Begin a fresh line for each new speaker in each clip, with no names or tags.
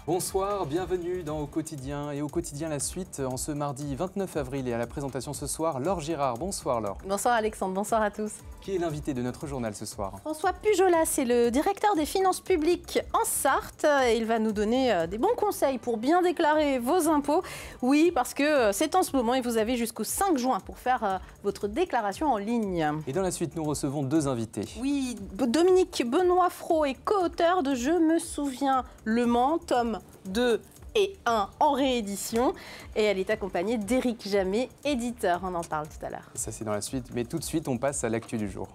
Bonsoir, bienvenue dans Au Quotidien. Et au quotidien, la suite en ce mardi 29 avril. Et à la présentation ce soir, Laure Girard. Bonsoir Laure.
Bonsoir Alexandre, bonsoir à tous.
Qui est l'invité de notre journal ce soir?
François Pujolas, c'est le directeur des finances publiques en Sarthe. Et il va nous donner des bons conseils pour bien déclarer vos impôts. Oui, parce que c'est en ce moment et vous avez jusqu'au 5 juin pour faire votre déclaration en ligne.
Et dans la suite, nous recevons deux invités.
Oui, Dominique Benoît Fraud est co-auteur de Je me souviens Le Mans, tome 2 et 1 en réédition. Et elle est accompagnée d'Éric Jamet, éditeur. On en parle tout à l'heure.
Ça, c'est dans la suite. Mais tout de suite, on passe à l'actu du jour.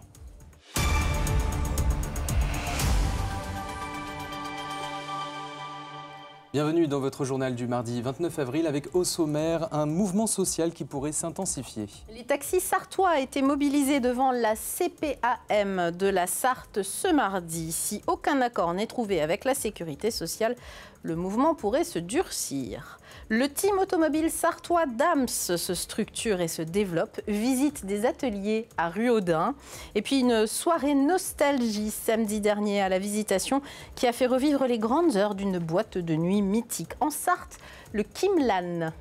Bienvenue dans votre journal du mardi 29 avril avec au sommaire un mouvement social qui pourrait s'intensifier.
Les taxis sartois étaient mobilisés devant la CPAM de la Sarthe ce mardi. Si aucun accord n'est trouvé avec la sécurité sociale, le mouvement pourrait se durcir. Le team automobile sartois DAMS se structure et se développe, visite des ateliers à Ruaudin. Et puis une soirée nostalgie samedi dernier à la Visitation qui a fait revivre les grandes heures d'une boîte de nuit mythique. En Sarthe, le Kimlan.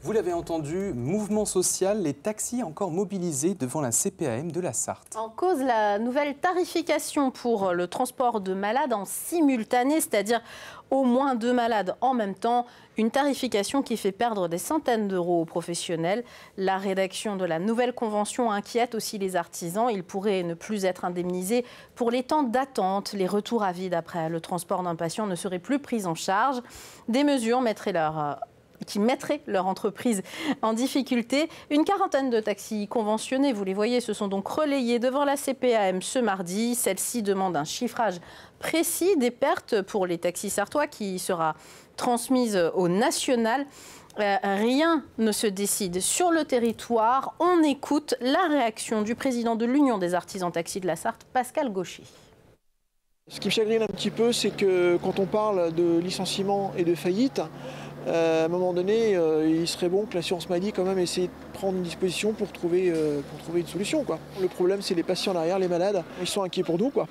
Vous l'avez entendu, mouvement social, les taxis encore mobilisés devant la CPAM de la Sarthe.
En cause, la nouvelle tarification pour le transport de malades en simultané, c'est-à-dire au moins 2 malades en même temps, une tarification qui fait perdre des centaines d'euros aux professionnels. La rédaction de la nouvelle convention inquiète aussi les artisans. Ils pourraient ne plus être indemnisés pour les temps d'attente. Les retours à vide après le transport d'un patient ne seraient plus pris en charge. Des mesures qui mettraient leur entreprise en difficulté. Une quarantaine de taxis conventionnés, vous les voyez, se sont donc relayés devant la CPAM ce mardi. Celle-ci demande un chiffrage précis des pertes pour les taxis sartois qui sera transmise au national. Rien ne se décide sur le territoire. On écoute la réaction du président de l'Union des artisans taxis de la Sarthe, Pascal Gaucher.
Ce qui me chagrine un petit peu, c'est que quand on parle de licenciement et de faillite, à un moment donné, il serait bon que l'assurance maladie quand même essaie de prendre une disposition pour trouver une solution, quoi. Le problème, c'est les patients derrière, les malades. Ils sont inquiets pour nous, quoi.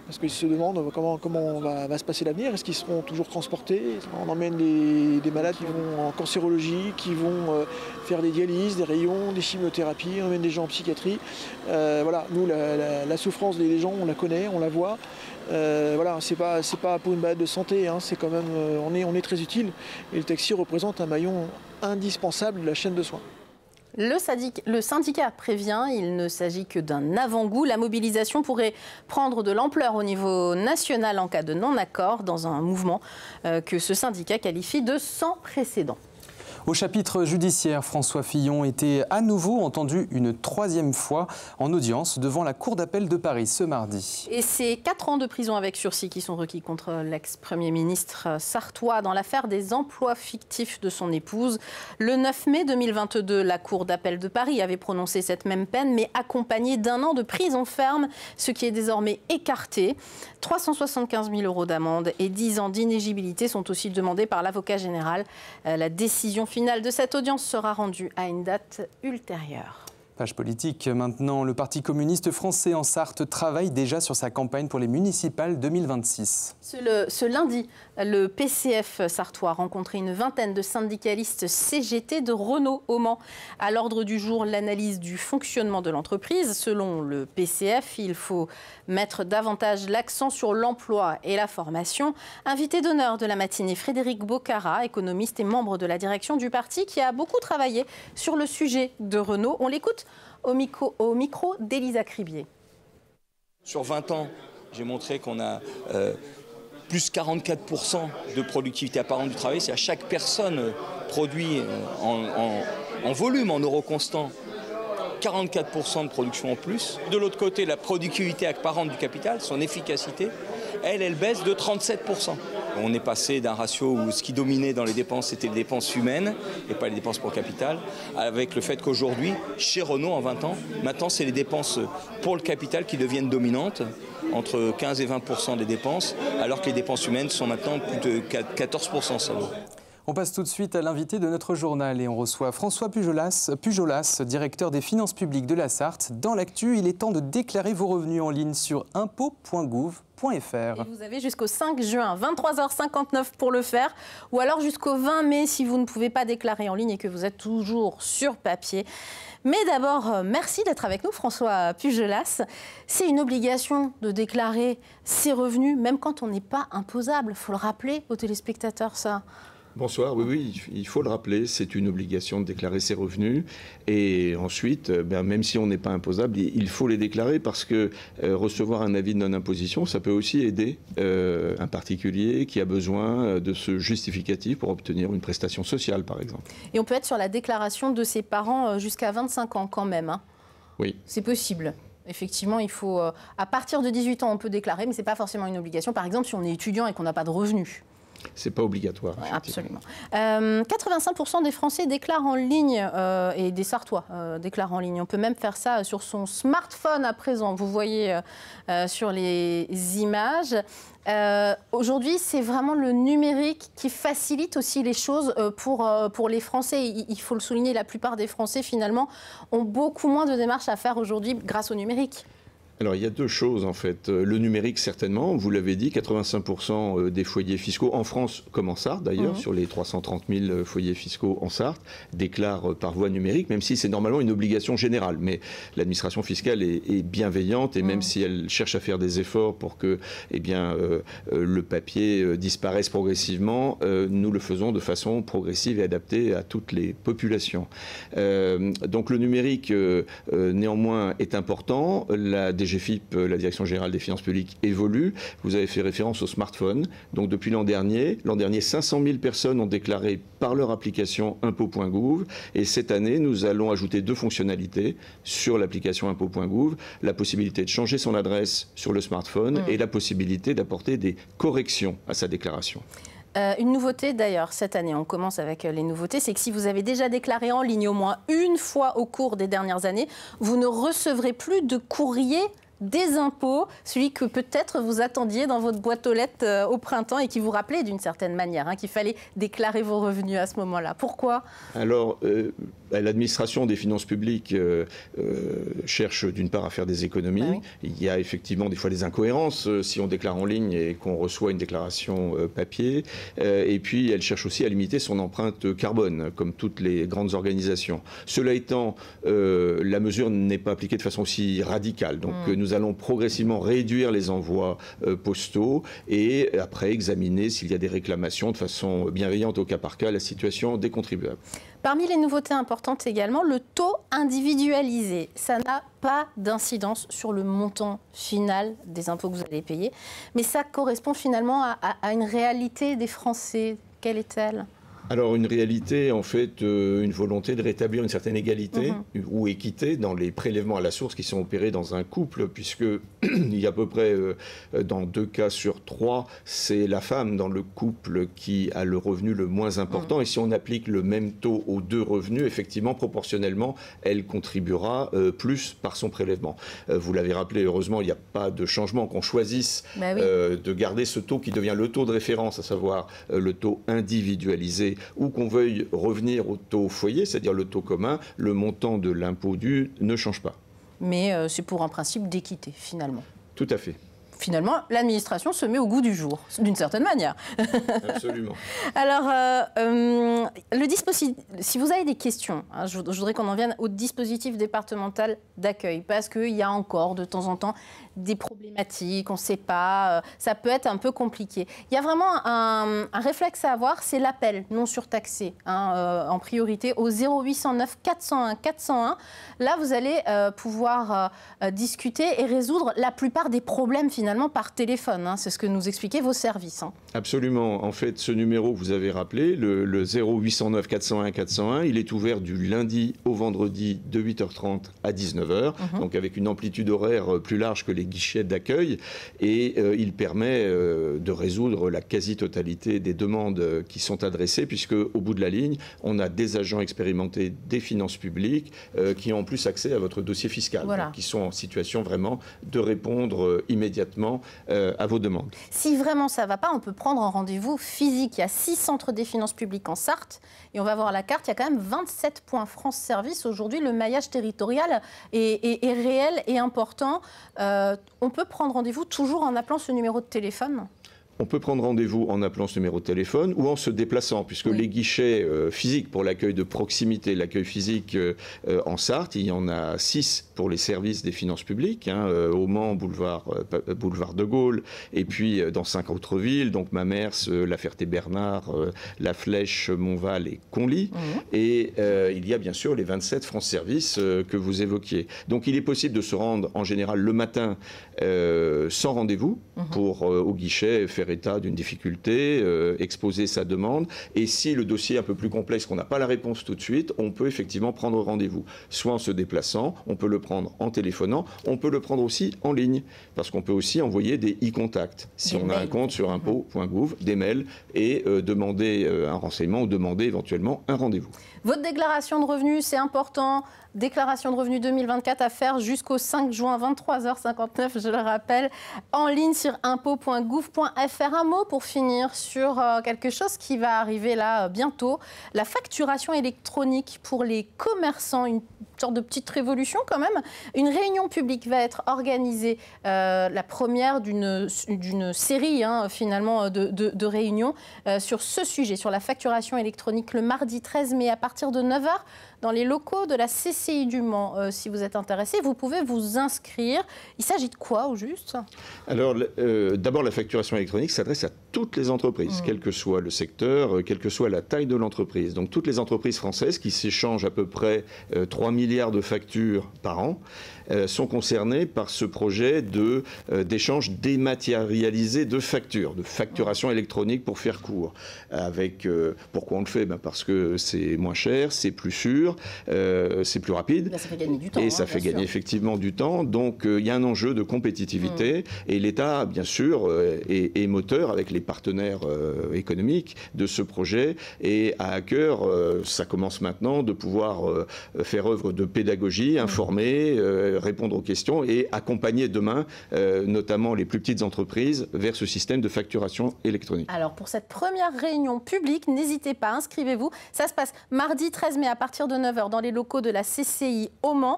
Parce qu'ils se demandent comment va se passer l'avenir. Est-ce qu'ils seront toujours transportés? On emmène des malades qui vont en cancérologie, qui vont faire des dialyses, des rayons, des chimiothérapies. On emmène des gens en psychiatrie. Voilà, nous, la souffrance des gens, on la connaît, on la voit. Voilà, c'est pas pour une balade de santé, hein, c'est quand même, on est très utile. Et le taxi représente un maillon indispensable de la chaîne de soins.
Le syndicat prévient, il ne s'agit que d'un avant-goût. La mobilisation pourrait prendre de l'ampleur au niveau national en cas de non-accord dans un mouvement que ce syndicat qualifie de sans précédent.
Au chapitre judiciaire, François Fillon était à nouveau entendu une 3e fois en audience devant la Cour d'appel de Paris ce mardi.
Et c'est 4 ans de prison avec sursis qui sont requis contre l'ex-premier ministre sartois dans l'affaire des emplois fictifs de son épouse. Le 9 mai 2022, la Cour d'appel de Paris avait prononcé cette même peine, mais accompagnée d'1 an de prison ferme, ce qui est désormais écarté. 375 000 € d'amende et 10 ans d'inéligibilité sont aussi demandés par l'avocat général. La décision finale de cette audience sera rendue à une date ultérieure.
Page politique maintenant, le Parti communiste français en Sarthe travaille déjà sur sa campagne pour les municipales 2026.
Ce lundi, le PCF sartois a rencontré une vingtaine de syndicalistes CGT de Renault au Mans. À l'ordre du jour, l'analyse du fonctionnement de l'entreprise. Selon le PCF, il faut mettre davantage l'accent sur l'emploi et la formation. Invité d'honneur de la matinée, Frédéric Bocara, économiste et membre de la direction du parti, qui a beaucoup travaillé sur le sujet de Renault. On l'écoute au micro d'Elisa Cribier.
Sur 20 ans, j'ai montré qu'on a plus 44% de productivité apparente du travail. C'est à chaque personne produit en volume, en euros constants, 44% de production en plus. De l'autre côté, la productivité apparente du capital, son efficacité, elle baisse de 37%. On est passé d'un ratio où ce qui dominait dans les dépenses, c'était les dépenses humaines et pas les dépenses pour capital, avec le fait qu'aujourd'hui, chez Renault, en 20 ans, maintenant, c'est les dépenses pour le capital qui deviennent dominantes, entre 15 et 20% des dépenses, alors que les dépenses humaines sont maintenant plus de 14%. Ça vaut.
On passe tout de suite à l'invité de notre journal et on reçoit François Pujolas, directeur des finances publiques de la Sarthe. Dans l'actu, il est temps de déclarer vos revenus en ligne sur impôts.gouv.fr.
Et vous avez jusqu'au 5 juin, 23h59 pour le faire, ou alors jusqu'au 20 mai si vous ne pouvez pas déclarer en ligne et que vous êtes toujours sur papier. Mais d'abord, merci d'être avec nous, François Pujolas. C'est une obligation de déclarer ses revenus, même quand on n'est pas imposable. Il faut le rappeler aux téléspectateurs, ça.
Bonsoir, oui, il faut le rappeler, c'est une obligation de déclarer ses revenus. Et ensuite, même si on n'est pas imposable, il faut les déclarer parce que recevoir un avis de non-imposition, ça peut aussi aider un particulier qui a besoin de ce justificatif pour obtenir une prestation sociale, par exemple.
Et on peut être sur la déclaration de ses parents jusqu'à 25 ans quand même. Hein.
Oui.
C'est possible. Effectivement, il faut, à partir de 18 ans, on peut déclarer, mais ce n'est pas forcément une obligation. Par exemple, si on est étudiant et qu'on n'a pas de revenus.
C'est pas obligatoire.
Ouais, absolument. 85% des Français déclarent en ligne et des Sartois déclarent en ligne. On peut même faire ça sur son smartphone à présent. Vous voyez sur les images. Aujourd'hui, c'est vraiment le numérique qui facilite aussi les choses pour les Français. Il faut le souligner, la plupart des Français, finalement, ont beaucoup moins de démarches à faire aujourd'hui grâce au numérique.
Alors, il y a deux choses, en fait. Le numérique, certainement, vous l'avez dit, 85% des foyers fiscaux, en France comme en Sarthe, d'ailleurs, sur les 330 000 foyers fiscaux en Sarthe, déclarent par voie numérique, même si c'est normalement une obligation générale. Mais l'administration fiscale est bienveillante, et même si elle cherche à faire des efforts pour que le papier disparaisse progressivement, nous le faisons de façon progressive et adaptée à toutes les populations. Donc, le numérique, néanmoins, est important. La DGFiP, la Direction Générale des Finances Publiques, évolue. Vous avez fait référence au smartphone. Donc depuis l'an dernier, 500 000 personnes ont déclaré par leur application impôts.gouv. Et cette année, nous allons ajouter 2 fonctionnalités sur l'application impôts.gouv. La possibilité de changer son adresse sur le smartphone et la possibilité d'apporter des corrections à sa déclaration.
Une nouveauté d'ailleurs cette année, on commence avec les nouveautés, c'est que si vous avez déjà déclaré en ligne au moins une fois au cours des dernières années, vous ne recevrez plus de courrier des impôts, celui que peut-être vous attendiez dans votre boîte aux lettres au printemps et qui vous rappelait d'une certaine manière qu'il fallait déclarer vos revenus à ce moment-là. Pourquoi ?
Alors, l'administration des finances publiques cherche d'une part à faire des économies. Ah oui. Il y a effectivement des fois des incohérences si on déclare en ligne et qu'on reçoit une déclaration papier. Et puis, elle cherche aussi à limiter son empreinte carbone, comme toutes les grandes organisations. Cela étant, la mesure n'est pas appliquée de façon aussi radicale. Donc, nous allons progressivement réduire les envois postaux et après examiner s'il y a des réclamations de façon bienveillante au cas par cas la situation des contribuables.
Parmi les nouveautés importantes également, le taux individualisé. Ça n'a pas d'incidence sur le montant final des impôts que vous allez payer, mais ça correspond finalement à une réalité des Français. Quelle est-elle ?
Alors une réalité, en fait, une volonté de rétablir une certaine égalité ou équité dans les prélèvements à la source qui sont opérés dans un couple, puisque il y a à peu près, dans 2 cas sur 3, c'est la femme dans le couple qui a le revenu le moins important. Et si on applique le même taux aux 2 revenus, effectivement, proportionnellement, elle contribuera plus par son prélèvement. Vous l'avez rappelé, heureusement, il n'y a pas de changement, qu'on choisisse de garder ce taux qui devient le taux de référence, à savoir le taux individualisé, ou qu'on veuille revenir au taux foyer, c'est-à-dire le taux commun, le montant de l'impôt dû ne change pas.
Mais c'est pour un principe d'équité, finalement.
Tout à fait.
Finalement, l'administration se met au goût du jour, d'une certaine manière.
Absolument.
Alors, le dispositif, si vous avez des questions, je voudrais qu'on en vienne au dispositif départemental d'accueil, parce qu'il y a encore de temps en temps des problématiques, on ne sait pas, ça peut être un peu compliqué. Il y a vraiment un réflexe à avoir, c'est l'appel non surtaxé, en priorité au 0809 401 401. Là, vous allez pouvoir discuter et résoudre la plupart des problèmes finalement par téléphone. C'est ce que nous expliquaient vos services.
Absolument. En fait, ce numéro, vous avez rappelé, le 0809 401 401, il est ouvert du lundi au vendredi de 8h30 à 19h, donc avec une amplitude horaire plus large que les guichets d'accueil d'accueil et il permet de résoudre la quasi-totalité des demandes qui sont adressées, puisque au bout de la ligne, on a des agents expérimentés des finances publiques qui ont en plus accès à votre dossier fiscal,
voilà.
Donc, qui sont en situation vraiment de répondre immédiatement à vos demandes.
Si vraiment ça ne va pas, on peut prendre un rendez-vous physique. Il y a 6 centres des finances publiques en Sarthe et on va voir la carte. Il y a quand même 27 points France Service. Aujourd'hui, le maillage territorial est réel et important. On peut prendre rendez-vous toujours en appelant ce numéro de téléphone ?
On peut prendre rendez-vous en appelant ce numéro de téléphone ou en se déplaçant, puisque les guichets physiques pour l'accueil de proximité, l'accueil physique en Sarthe, il y en a 6 pour les services des finances publiques, au Mans, boulevard de Gaulle, et puis dans 5 autres villes, donc Mamers, La Ferté-Bernard, La Flèche, Montval et Conly. Et il y a bien sûr les 27 France Service que vous évoquiez. Donc il est possible de se rendre en général le matin sans rendez-vous pour au guichet faire état d'une difficulté, exposer sa demande, et si le dossier est un peu plus complexe, qu'on n'a pas la réponse tout de suite, on peut effectivement prendre rendez-vous, soit en se déplaçant, on peut le prendre en téléphonant, on peut le prendre aussi en ligne, parce qu'on peut aussi envoyer des e-contacts, si on a un compte sur impôts.gouv, des mails, et demander un renseignement ou demander éventuellement un rendez-vous.
Votre déclaration de revenus, c'est important. Déclaration de revenus 2024 à faire jusqu'au 5 juin, 23h59, je le rappelle, en ligne sur impôts.gouv.fr. Un mot pour finir sur quelque chose qui va arriver là bientôt, la facturation électronique pour les commerçants, une sorte de petite révolution quand même. Une réunion publique va être organisée, la première d'une série finalement de réunions sur ce sujet, sur la facturation électronique, le mardi 13 mai à partir de 9h. Dans les locaux de la CCI du Mans. Si vous êtes intéressé, vous pouvez vous inscrire. Il s'agit de quoi au juste ?
Alors, d'abord, la facturation électronique s'adresse à toutes les entreprises, quel que soit le secteur, quelle que soit la taille de l'entreprise. Donc, toutes les entreprises françaises qui s'échangent à peu près 3 milliards de factures par an sont concernées par ce projet d'échange dématérialisé de factures, de facturation électronique pour faire court. Pourquoi on le fait ? Parce que c'est moins cher, c'est plus sûr, c'est plus rapide.
Là, ça fait gagner du temps.
Et ça fait gagner effectivement du temps. Donc il y a un enjeu de compétitivité. Et l'État, bien sûr, est moteur avec les partenaires économiques de ce projet. Et à cœur, ça commence maintenant, de pouvoir faire œuvre de pédagogie, informer, répondre aux questions et accompagner demain, notamment les plus petites entreprises, vers ce système de facturation électronique.
Alors pour cette première réunion publique, n'hésitez pas, inscrivez-vous. Ça se passe mardi 13 mai à partir de 9h dans les locaux de la CCI au Mans.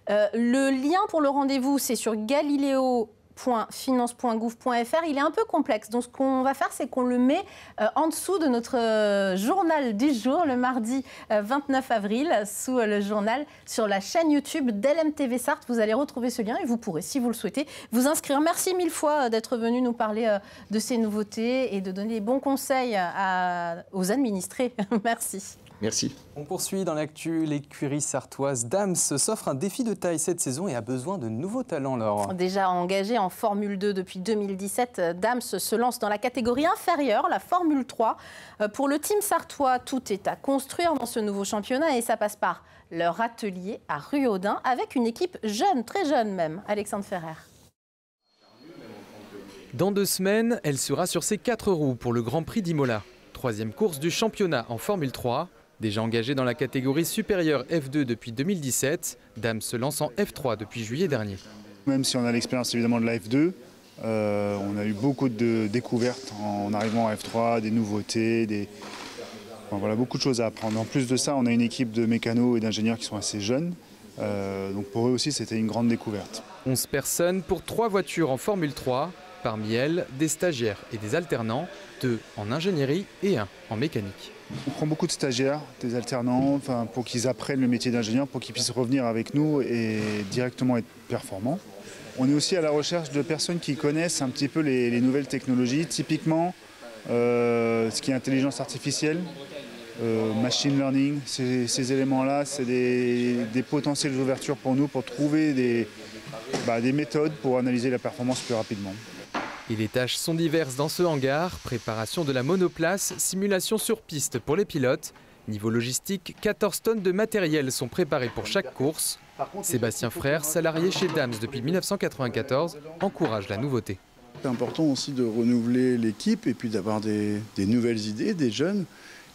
Le lien pour le rendez-vous, c'est sur galileo.finance.gouv.fr. Il est un peu complexe, donc ce qu'on va faire, c'est qu'on le met en dessous de notre journal du jour, le mardi 29 avril, sous le journal sur la chaîne YouTube d'LMTV Sarthe. Vous allez retrouver ce lien et vous pourrez, si vous le souhaitez, vous inscrire. Merci 1000 fois d'être venu nous parler de ces nouveautés et de donner les bons conseils aux administrés. Merci.
Merci.
On poursuit dans l'actu. L'écurie sartoise Dams s'offre un défi de taille cette saison et a besoin de nouveaux talents, Laure.
Déjà engagé en Formule 2 depuis 2017, Dams se lance dans la catégorie inférieure, la Formule 3. Pour le team sartois, tout est à construire dans ce nouveau championnat et ça passe par leur atelier à Ruaudin avec une équipe jeune, très jeune même. Alexandre Ferrer.
Dans 2 semaines, elle sera sur ses 4 roues pour le Grand Prix d'Imola. 3e course du championnat en Formule 3. Déjà engagée dans la catégorie supérieure F2 depuis 2017, Dams se lance en F3 depuis juillet dernier.
Même si on a l'expérience évidemment de la F2, on a eu beaucoup de découvertes en arrivant à F3, des nouveautés, voilà, beaucoup de choses à apprendre. En plus de ça, on a une équipe de mécanos et d'ingénieurs qui sont assez jeunes. Donc pour eux aussi, c'était une grande découverte.
11 personnes pour 3 voitures en Formule 3. Parmi elles, des stagiaires et des alternants, 2 en ingénierie et 1 en mécanique.
On prend beaucoup de stagiaires, des alternants, pour qu'ils apprennent le métier d'ingénieur, pour qu'ils puissent revenir avec nous et directement être performants. On est aussi à la recherche de personnes qui connaissent un petit peu les nouvelles technologies, typiquement ce qui est intelligence artificielle, machine learning. Ces éléments-là, c'est des potentielles ouvertures pour nous pour trouver des méthodes pour analyser la performance plus rapidement.
Et les tâches sont diverses dans ce hangar. Préparation de la monoplace, simulation sur piste pour les pilotes. Niveau logistique, 14 tonnes de matériel sont préparées pour chaque course. Sébastien Frère, salarié chez Dams depuis 1994, encourage la nouveauté.
C'est important aussi de renouveler l'équipe et puis d'avoir des nouvelles idées, des jeunes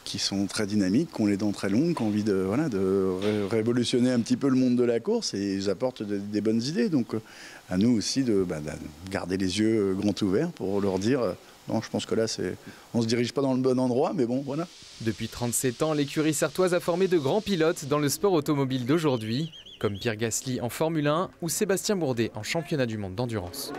qui sont très dynamiques, qui ont les dents très longues, qui ont envie de révolutionner un petit peu le monde de la course et ils apportent des bonnes idées. Donc à nous aussi de garder les yeux grands ouverts pour leur dire non, je pense que là, on ne se dirige pas dans le bon endroit, mais bon, voilà.
Depuis 37 ans, l'écurie sartoise a formé de grands pilotes dans le sport automobile d'aujourd'hui, comme Pierre Gasly en Formule 1 ou Sébastien Bourdet en championnat du monde d'endurance.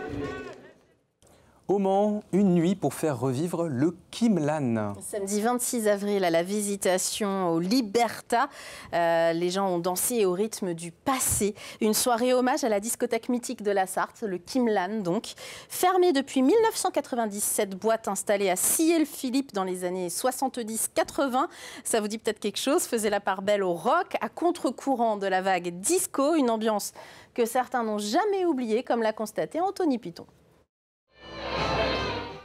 Au Mans, une nuit pour faire revivre le Kimlan.
Samedi 26 avril, à la Visitation au Liberta, les gens ont dansé au rythme du passé. Une soirée hommage à la discothèque mythique de la Sarthe, le Kimlan donc. Fermée depuis 1990, cette boîte installée à Sillé-le-Philippe dans les années 70-80, ça vous dit peut-être quelque chose, faisait la part belle au rock, à contre-courant de la vague disco, une ambiance que certains n'ont jamais oubliée, comme l'a constaté Anthony Piton.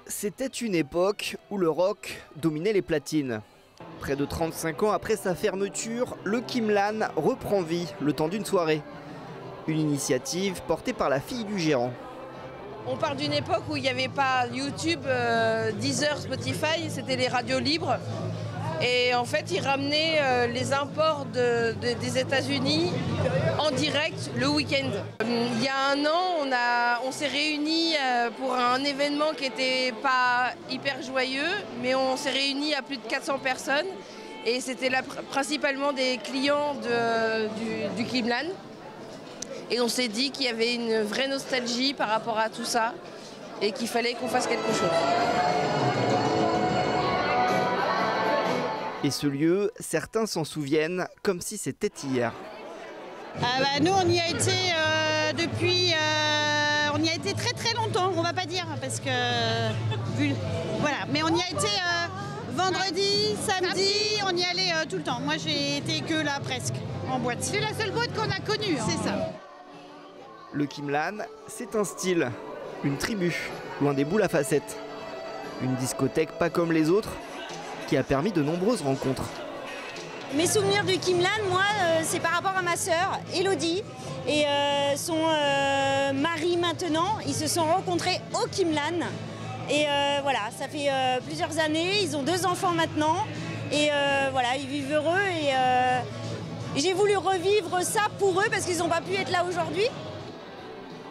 C'était une époque où le rock dominait les platines. Près de 35 ans après sa fermeture, le Kimlan reprend vie le temps d'une soirée. Une initiative portée par la fille du gérant.
On parle d'une époque où il n'y avait pas YouTube, Deezer, Spotify, c'était les radios libres. Et en fait, ils ramenaient les imports des États-Unis en direct le week-end. Il y a un an, on s'est réunis pour un événement qui n'était pas hyper joyeux, mais on s'est réunis à plus de 400 personnes. Et c'était principalement des clients du Kimlan. Et on s'est dit qu'il y avait une vraie nostalgie par rapport à tout ça et qu'il fallait qu'on fasse quelque chose.
Et ce lieu, certains s'en souviennent comme si c'était hier.
Nous, on y a été on y a été très très longtemps, on va pas dire, parce que voilà. Mais on y a été vendredi, samedi, on y allait tout le temps. Moi, j'ai été que là presque en boîte. C'est la seule boîte qu'on a connue. Hein. C'est ça.
Le Kimlan, c'est un style, une tribu, loin des boules à facettes. Une discothèque pas comme les autres, qui a permis de nombreuses rencontres.
Mes souvenirs du Kimlan, moi, c'est par rapport à ma sœur, Elodie, et son mari maintenant. Ils se sont rencontrés au Kimlan. Et voilà, ça fait plusieurs années, ils ont 2 enfants maintenant. Et voilà, ils vivent heureux. Et j'ai voulu revivre ça pour eux parce qu'ils n'ont pas pu être là aujourd'hui.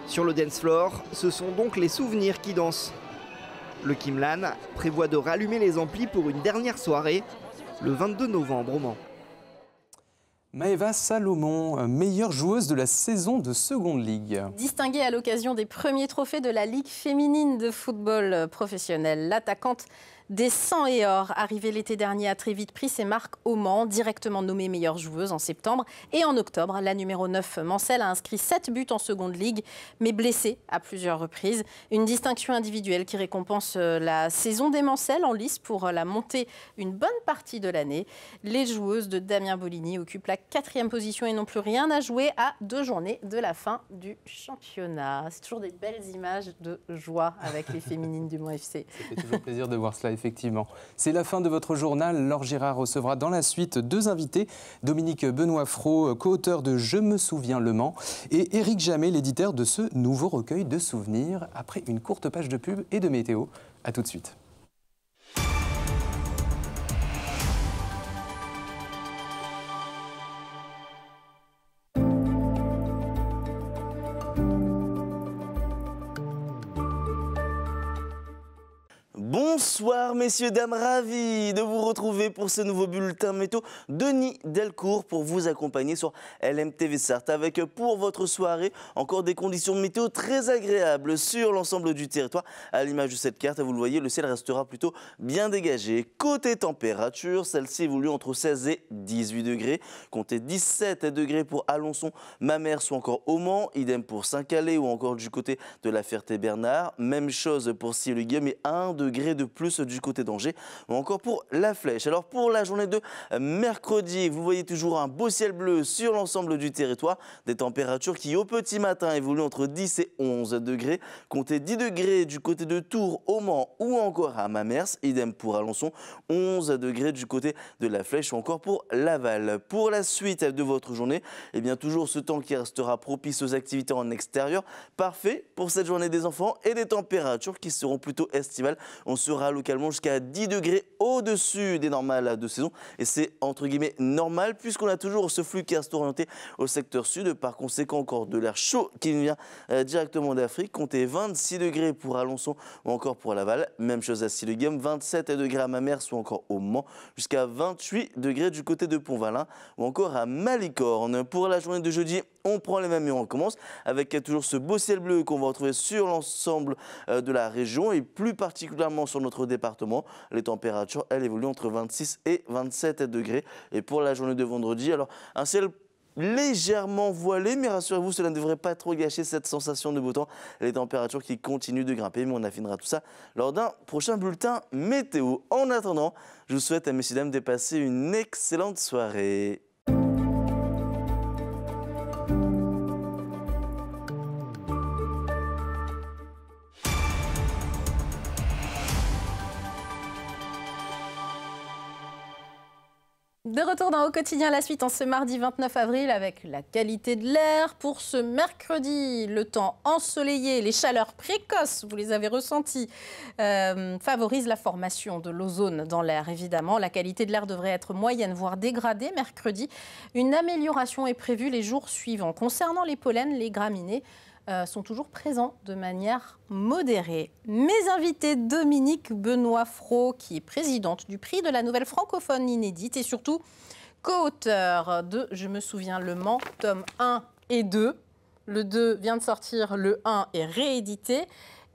Sur le dance floor, ce sont donc les souvenirs qui dansent. Le Kimlan prévoit de rallumer les amplis pour une dernière soirée, le 22 novembre au Mans.
Maëva Salomon, meilleure joueuse de la saison de Seconde Ligue.
Distinguée à l'occasion des premiers trophées de la Ligue féminine de football professionnel, l'attaquante des 100 et or, arrivée l'été dernier, a très vite pris ses marques au Mans, directement nommée meilleure joueuse en septembre. Et en octobre, la numéro 9, Mancel, a inscrit 7 buts en Seconde Ligue, mais blessée à plusieurs reprises. Une distinction individuelle qui récompense la saison des Mancel en lice pour la montée une bonne partie de l'année. Les joueuses de Damien Bolini occupent la 4e position et n'ont plus rien à jouer à 2 journées de la fin du championnat. C'est toujours des belles images de joie avec les féminines du Mans FC.
Ça fait toujours plaisir de voir cela, effectivement. C'est la fin de votre journal. Laure Girard recevra dans la suite 2 invités. Dominique Benoît-Fraud, co-auteur de Je me souviens Le Mans, et Éric Jamet, l'éditeur de ce nouveau recueil de souvenirs. Après une courte page de pub et de météo. À tout de suite.
Bonsoir messieurs, dames, ravi de vous retrouver pour ce nouveau bulletin météo. Denis Delcourt pour vous accompagner sur LMTV Sarthe avec pour votre soirée encore des conditions de météo très agréables sur l'ensemble du territoire. À l'image de cette carte, vous le voyez, le ciel restera plutôt bien dégagé. Côté température, celle-ci évolue entre 16 et 18 degrés. Comptez 17 degrés pour Alençon, Mamers ou encore au Mans. Idem pour Saint-Calais ou encore du côté de la Ferté-Bernard. Même chose pour Sillé-le-Guillaume et 1 degré de de plus du côté d'Angers ou encore pour La Flèche. Alors pour la journée de mercredi, vous voyez toujours un beau ciel bleu sur l'ensemble du territoire. Des températures qui au petit matin évoluent entre 10 et 11 degrés. Comptez 10 degrés du côté de Tours, au Mans ou encore à Mamers. Idem pour Alençon, 11 degrés du côté de La Flèche ou encore pour Laval. Pour la suite de votre journée, eh bien toujours ce temps qui restera propice aux activités en extérieur. Parfait pour cette journée des enfants et des températures qui seront plutôt estivales. On sera localement jusqu'à 10 degrés au-dessus des normales de saison. Et c'est entre guillemets normal puisqu'on a toujours ce flux qui reste orienté au secteur sud. Par conséquent, encore de l'air chaud qui vient directement d'Afrique. Comptez 26 degrés pour Alençon ou encore pour Laval. Même chose à Sillegem, 27 degrés à Mamers ou encore au Mans. Jusqu'à 28 degrés du côté de Pont-Valin ou encore à Malicorne. Pour la journée de jeudi, on prend les mêmes et on recommence avec toujours ce beau ciel bleu qu'on va retrouver sur l'ensemble de la région et plus particulièrement sur notre département. Les températures, elles, évoluent entre 26 et 27 degrés. Et pour la journée de vendredi, alors un ciel légèrement voilé, mais rassurez-vous, cela ne devrait pas trop gâcher cette sensation de beau temps. Les températures qui continuent de grimper, mais on affinera tout ça lors d'un prochain bulletin météo. En attendant, je vous souhaite à messieurs dames de passer une excellente soirée.
De retour dans Au Quotidien, la suite en ce mardi 29 avril avec la qualité de l'air. Pour ce mercredi, le temps ensoleillé, les chaleurs précoces, vous les avez ressenties, favorisent la formation de l'ozone dans l'air, évidemment. La qualité de l'air devrait être moyenne, voire dégradée mercredi. Une amélioration est prévue les jours suivants. Concernant les pollens, les graminées sont toujours présents de manière modérée. Mes invités, Dominique Benoît-Fraud, qui est présidente du prix de la nouvelle francophone inédite et surtout co-auteur de Je me souviens Le Mans, tome 1 et 2. Le 2 vient de sortir, le 1 est réédité.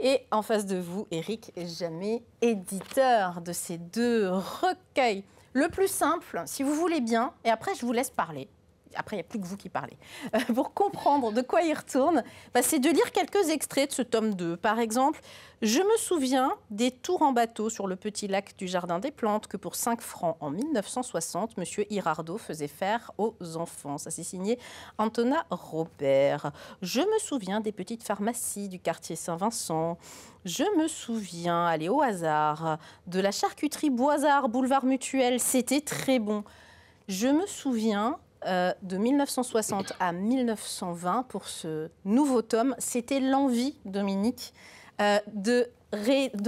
Et en face de vous, Éric Jamet, éditeur de ces deux recueils. Le plus simple, si vous voulez bien, et après je vous laisse parler. Après, il n'y a plus que vous qui parlez. Pour comprendre de quoi il retourne, c'est de lire quelques extraits de ce tome 2. Par exemple, je me souviens des tours en bateau sur le petit lac du Jardin des Plantes que pour 5 francs en 1960, M. Hirardot faisait faire aux enfants. Ça, c'est signé Antona Robert. Je me souviens des petites pharmacies du quartier Saint-Vincent. Je me souviens, allez, au hasard, de la charcuterie Boisard, boulevard Mutuel. C'était très bon. Je me souviens de 1960 à 1920 pour ce nouveau tome. C'était l'envie, Dominique, de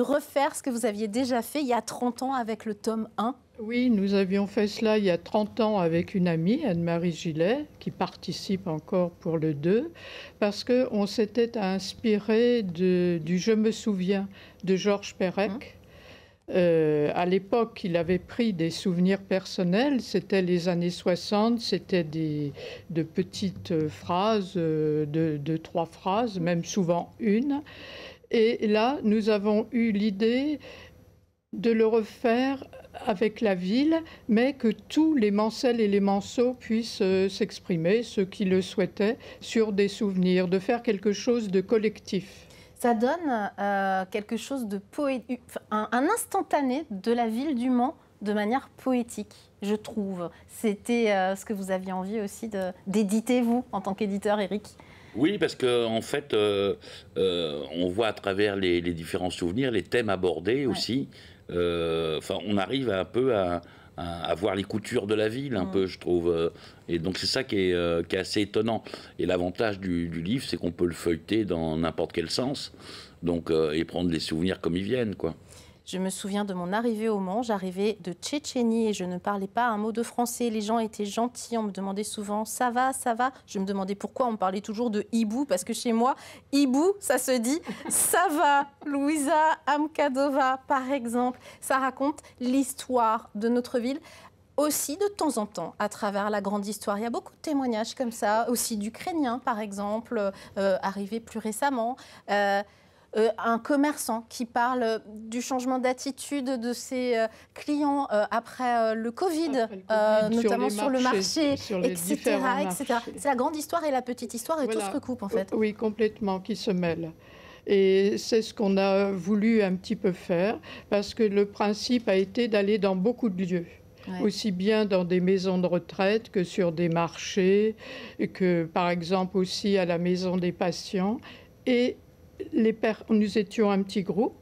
refaire ce que vous aviez déjà fait il y a 30 ans avec le tome 1.
Oui, nous avions fait cela il y a 30 ans avec une amie, Anne-Marie Gillet, qui participe encore pour le 2, parce qu'on s'était inspiré du Je me souviens de Georges Perec. À l'époque, il avait pris des souvenirs personnels, c'était les années 60, c'était de petites phrases, de 3 phrases, même souvent une. Et là, nous avons eu l'idée de le refaire avec la ville, mais que tous les Mancelles et les Manceaux puissent s'exprimer, ceux qui le souhaitaient, sur des souvenirs, de faire quelque chose de collectif.
Ça donne quelque chose de poétique, un instantané de la ville du Mans de manière poétique, je trouve. C'était ce que vous aviez envie aussi d'éditer, vous, en tant qu'éditeur, Éric.
Oui, parce qu'en fait, on voit à travers les différents souvenirs, les thèmes abordés aussi. On arrive un peu à voir les coutures de la ville, un peu, je trouve. Et donc, c'est ça qui est assez étonnant. Et l'avantage du livre, c'est qu'on peut le feuilleter dans n'importe quel sens, donc, et prendre les souvenirs comme ils viennent, quoi.
Je me souviens de mon arrivée au Mans. J'arrivais de Tchétchénie et je ne parlais pas un mot de français. Les gens étaient gentils. On me demandait souvent « ça va, ça va ?» Je me demandais pourquoi on me parlait toujours de hibou, parce que chez moi, hibou, ça se dit « ça va ». Louisa Amkadova, par exemple. Ça raconte l'histoire de notre ville. Aussi, de temps en temps, à travers la grande histoire, il y a beaucoup de témoignages comme ça. Aussi d'Ukrainiens, par exemple, arrivés plus récemment. Un commerçant qui parle du changement d'attitude de ses clients après le Covid, notamment sur le marché, etc. C'est la grande histoire et la petite histoire et tout se recoupe en fait.
Oui, complètement, qui se mêlent. Et c'est ce qu'on a voulu un petit peu faire, parce que le principe a été d'aller dans beaucoup de lieux. Ouais. Aussi bien dans des maisons de retraite que sur des marchés, que par exemple aussi à la maison des patients. Et nous étions un petit groupe.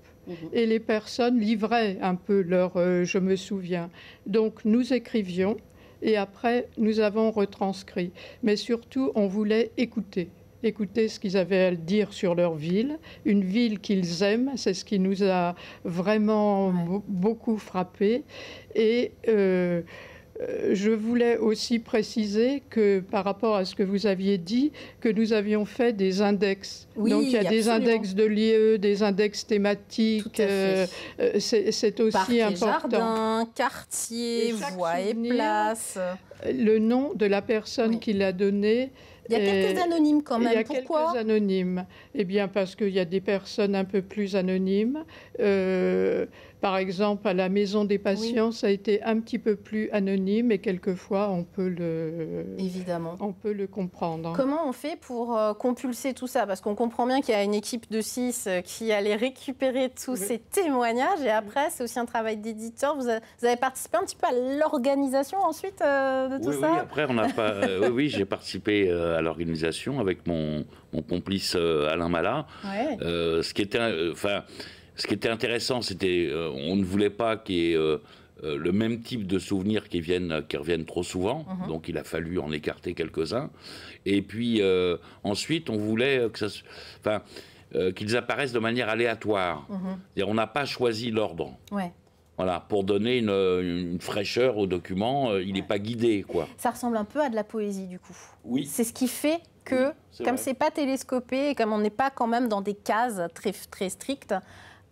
Et les personnes livraient un peu leur je me souviens. Donc nous écrivions et après nous avons retranscrit. Mais surtout, on voulait écouter ce qu'ils avaient à dire sur leur ville, une ville qu'ils aiment, c'est ce qui nous a vraiment beaucoup frappé. Et je voulais aussi préciser que par rapport à ce que vous aviez dit, que nous avions fait des index.
Oui,
donc il y a
absolument.
des index de lieux, des index thématiques. C'est aussi
Parc et
important.
jardin, quartier, voies et places.
Le nom de la personne qui l'a donné.
Il y a quelques anonymes quand même.
Pourquoi ? Quelques anonymes. Eh bien, parce qu'il y a des personnes un peu plus anonymes. Par exemple, à la maison des patients, ça a été un petit peu plus anonyme et quelquefois, on peut le comprendre.
Comment on fait pour compulser tout ça ? Parce qu'on comprend bien qu'il y a une équipe de 6 qui allait récupérer tous ces témoignages et après, c'est aussi un travail d'éditeur. Vous avez participé un petit peu à l'organisation ensuite de tout ça ?
Oui, après, on n'a pas... oui, j'ai participé à l'organisation avec mon complice Alain Malat.
Ouais.
Ce qui était intéressant, c'était on ne voulait pas qu'il y ait le même type de souvenirs qui reviennent trop souvent. Donc il a fallu en écarter quelques-uns. Et puis ensuite, on voulait qu'ils apparaissent de manière aléatoire. C'est-à-dire, on n'a pas choisi l'ordre.
Ouais.
Voilà, pour donner une fraîcheur au document, il n'est pas guidé, quoi.
Ça ressemble un peu à de la poésie, du coup.
Oui.
C'est ce qui fait que, comme c'est pas télescopé et comme on n'est pas quand même dans des cases très, très strictes,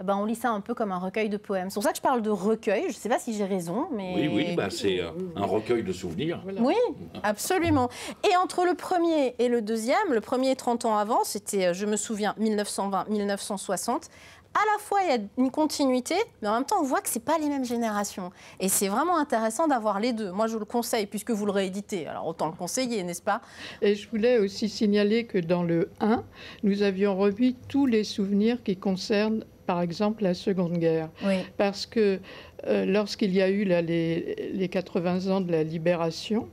ben on lit ça un peu comme un recueil de poèmes. C'est pour ça que je parle de recueil. Je ne sais pas si j'ai raison, mais...
Oui, c'est un recueil de souvenirs.
Voilà. Oui, absolument. Et entre le premier et le deuxième, le premier 30 ans avant, c'était, je me souviens, 1920-1960, à la fois, il y a une continuité, mais en même temps, on voit que ce n'est pas les mêmes générations. Et c'est vraiment intéressant d'avoir les deux. Moi, je vous le conseille, puisque vous le rééditez. Alors, autant le conseiller, n'est-ce pas ?
Et je voulais aussi signaler que dans le 1, nous avions remis tous les souvenirs qui concernent, par exemple, la Seconde Guerre.
Oui.
Parce que lorsqu'il y a eu là, les 80 ans de la libération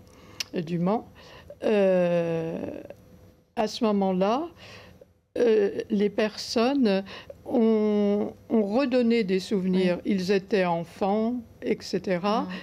du Mans, à ce moment-là, les personnes ont redonné des souvenirs. Oui. Ils étaient enfants, etc.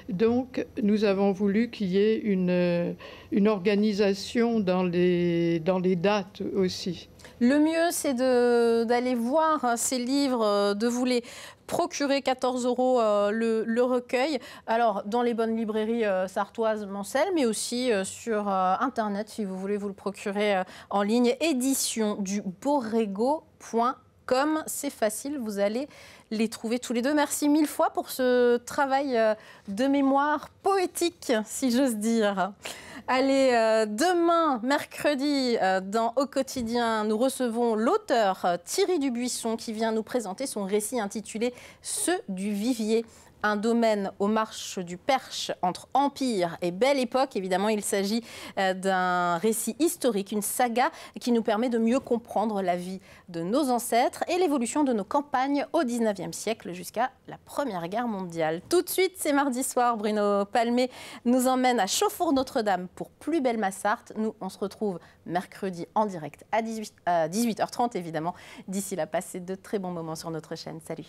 Donc, nous avons voulu qu'il y ait une organisation dans les dates aussi.
Le mieux, c'est d'aller voir ces livres, de vous les procurer 14 € le recueil. Alors, dans les bonnes librairies sartoises, Mancel, mais aussi sur Internet, si vous voulez vous le procurer en ligne. Édition du Borrego.com. C'est facile, vous allez les trouver tous les deux. Merci 1000 fois pour ce travail de mémoire poétique, si j'ose dire. Allez, demain, mercredi, dans Au Quotidien, nous recevons l'auteur Thierry Dubuisson qui vient nous présenter son récit intitulé « Ceux du Vivier ». Un domaine aux marches du Perche entre Empire et Belle Époque. Évidemment, il s'agit d'un récit historique, une saga qui nous permet de mieux comprendre la vie de nos ancêtres et l'évolution de nos campagnes au XIXe siècle jusqu'à la Première Guerre mondiale. Tout de suite, c'est mardi soir. Bruno Palmé nous emmène à Chauffour-Notre-Dame pour Plus belle ma Sarthe. Nous, on se retrouve mercredi en direct à 18h30, évidemment. D'ici là, passez de très bons moments sur notre chaîne. Salut.